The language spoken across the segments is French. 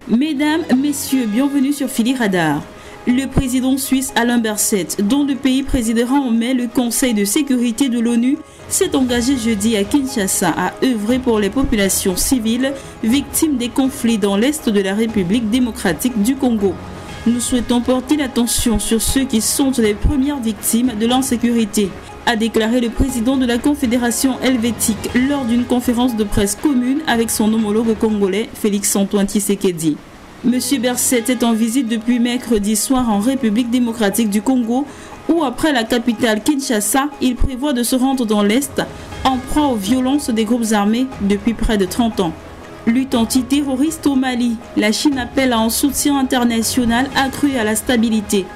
Mesdames, Messieurs, bienvenue sur Philly Radar. Le président suisse Alain Berset, dont le pays présidera en mai le Conseil de sécurité de l'ONU, s'est engagé jeudi à Kinshasa à œuvrer pour les populations civiles victimes des conflits dans l'est de la République démocratique du Congo. Nous souhaitons porter l'attention sur ceux qui sont les premières victimes de l'insécurité, a déclaré le président de la Confédération helvétique lors d'une conférence de presse commune avec son homologue congolais Félix-Antoine Tshisekedi. Monsieur Berset est en visite depuis mercredi soir en République démocratique du Congo, où après la capitale Kinshasa, il prévoit de se rendre dans l'Est en proie aux violences des groupes armés depuis près de 30 ans. Lutte antiterroriste au Mali, la Chine appelle à un soutien international accru à la stabilité.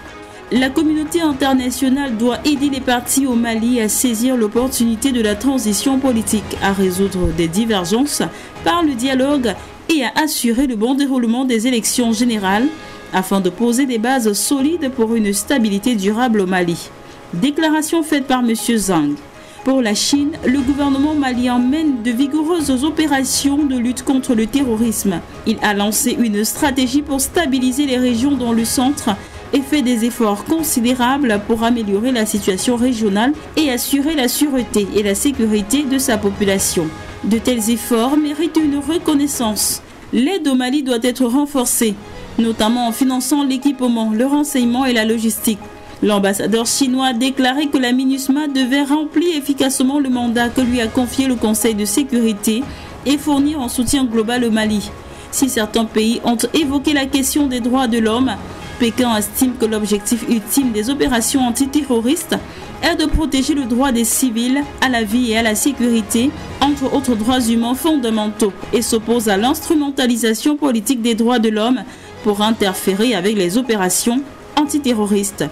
La communauté internationale doit aider les partis au Mali à saisir l'opportunité de la transition politique, à résoudre des divergences par le dialogue et à assurer le bon déroulement des élections générales afin de poser des bases solides pour une stabilité durable au Mali. Déclaration faite par M. Zhang. Pour la Chine, le gouvernement malien mène de vigoureuses opérations de lutte contre le terrorisme. Il a lancé une stratégie pour stabiliser les régions dans le centre et fait des efforts considérables pour améliorer la situation régionale et assurer la sûreté et la sécurité de sa population. De tels efforts méritent une reconnaissance. L'aide au Mali doit être renforcée, notamment en finançant l'équipement, le renseignement et la logistique. L'ambassadeur chinois a déclaré que la MINUSMA devait remplir efficacement le mandat que lui a confié le Conseil de sécurité et fournir un soutien global au Mali. Si certains pays ont évoqué la question des droits de l'homme, Pékin estime que l'objectif ultime des opérations antiterroristes est de protéger le droit des civils à la vie et à la sécurité, entre autres droits humains fondamentaux, et s'oppose à l'instrumentalisation politique des droits de l'homme pour interférer avec les opérations antiterroristes.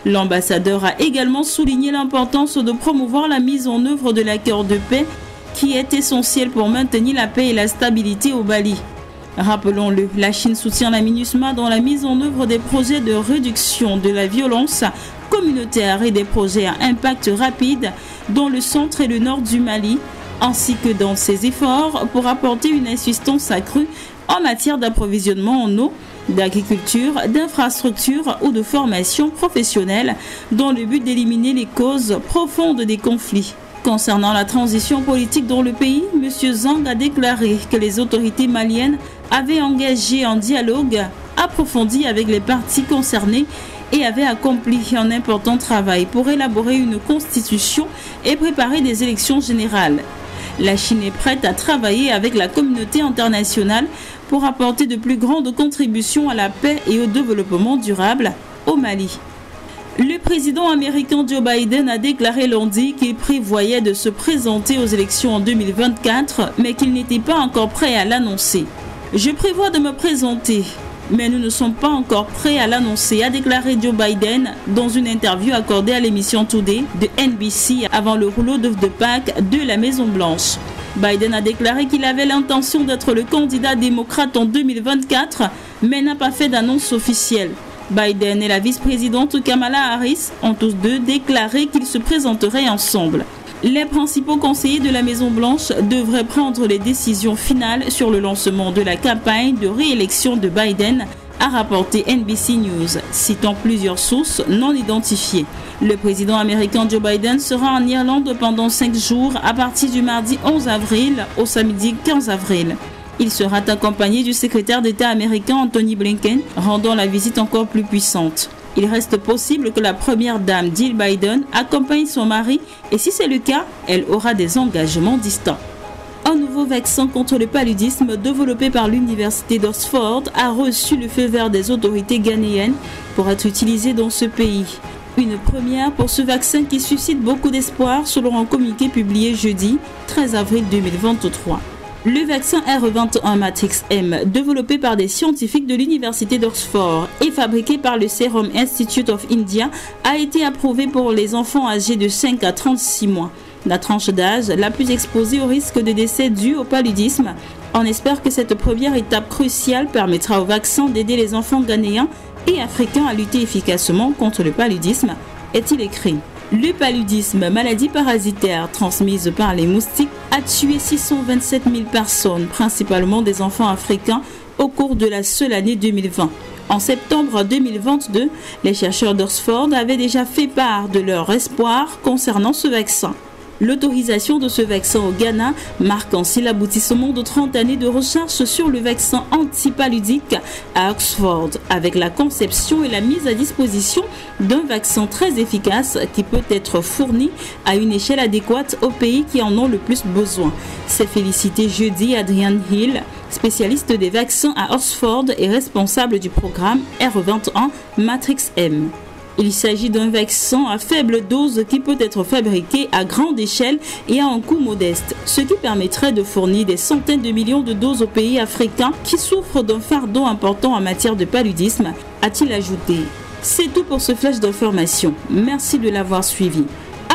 L'ambassadeur a également souligné l'importance de promouvoir la mise en œuvre de l'accord de paix qui est essentiel pour maintenir la paix et la stabilité au Mali. Rappelons-le, la Chine soutient la MINUSMA dans la mise en œuvre des projets de réduction de la violence communautaire et des projets à impact rapide dans le centre et le nord du Mali, ainsi que dans ses efforts pour apporter une assistance accrue en matière d'approvisionnement en eau, d'agriculture, d'infrastructures ou de formation professionnelle dans le but d'éliminer les causes profondes des conflits. Concernant la transition politique dans le pays, M. Zhang a déclaré que les autorités maliennes avaient engagé un dialogue approfondi avec les parties concernées et avaient accompli un important travail pour élaborer une constitution et préparer des élections générales. La Chine est prête à travailler avec la communauté internationale pour apporter de plus grandes contributions à la paix et au développement durable au Mali. Le président américain Joe Biden a déclaré lundi qu'il prévoyait de se présenter aux élections en 2024, mais qu'il n'était pas encore prêt à l'annoncer. « Je prévois de me présenter, mais nous ne sommes pas encore prêts à l'annoncer », a déclaré Joe Biden dans une interview accordée à l'émission Today de NBC avant le rouleau d'œufs de Pâques de la Maison-Blanche. Biden a déclaré qu'il avait l'intention d'être le candidat démocrate en 2024, mais n'a pas fait d'annonce officielle. Biden et la vice-présidente Kamala Harris ont tous deux déclaré qu'ils se présenteraient ensemble. Les principaux conseillers de la Maison-Blanche devraient prendre les décisions finales sur le lancement de la campagne de réélection de Biden, a rapporté NBC News, citant plusieurs sources non identifiées. Le président américain Joe Biden sera en Irlande pendant 5 jours à partir du mardi 11 avril au samedi 15 avril. Il sera accompagné du secrétaire d'État américain Anthony Blinken, rendant la visite encore plus puissante. Il reste possible que la première dame Jill Biden accompagne son mari et si c'est le cas, elle aura des engagements distants. Un nouveau vaccin contre le paludisme développé par l'université d'Oxford a reçu le feu vert des autorités ghanéennes pour être utilisé dans ce pays. Une première pour ce vaccin qui suscite beaucoup d'espoir selon un communiqué publié jeudi 13 avril 2023. Le vaccin R21 Matrix M, développé par des scientifiques de l'université d'Oxford et fabriqué par le Serum Institute of India, a été approuvé pour les enfants âgés de 5 à 36 mois. La tranche d'âge la plus exposée au risque de décès dû au paludisme. On espère que cette première étape cruciale permettra au vaccin d'aider les enfants ghanéens et africains à lutter efficacement contre le paludisme, est-il écrit. Le paludisme, maladie parasitaire transmise par les moustiques, a tué 627 000 personnes, principalement des enfants africains, au cours de la seule année 2020. En septembre 2022, les chercheurs d'Oxford avaient déjà fait part de leur espoir concernant ce vaccin. L'autorisation de ce vaccin au Ghana marque ainsi l'aboutissement de 30 années de recherche sur le vaccin antipaludique à Oxford, avec la conception et la mise à disposition d'un vaccin très efficace qui peut être fourni à une échelle adéquate aux pays qui en ont le plus besoin. C'est félicité jeudi Adrian Hill, spécialiste des vaccins à Oxford et responsable du programme R21 Matrix M. Il s'agit d'un vaccin à faible dose qui peut être fabriqué à grande échelle et à un coût modeste, ce qui permettrait de fournir des centaines de millions de doses aux pays africains qui souffrent d'un fardeau important en matière de paludisme, a-t-il ajouté. C'est tout pour ce flash d'information. Merci de l'avoir suivi.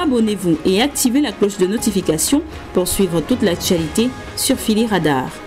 Abonnez-vous et activez la cloche de notification pour suivre toute l'actualité sur Philly Radar.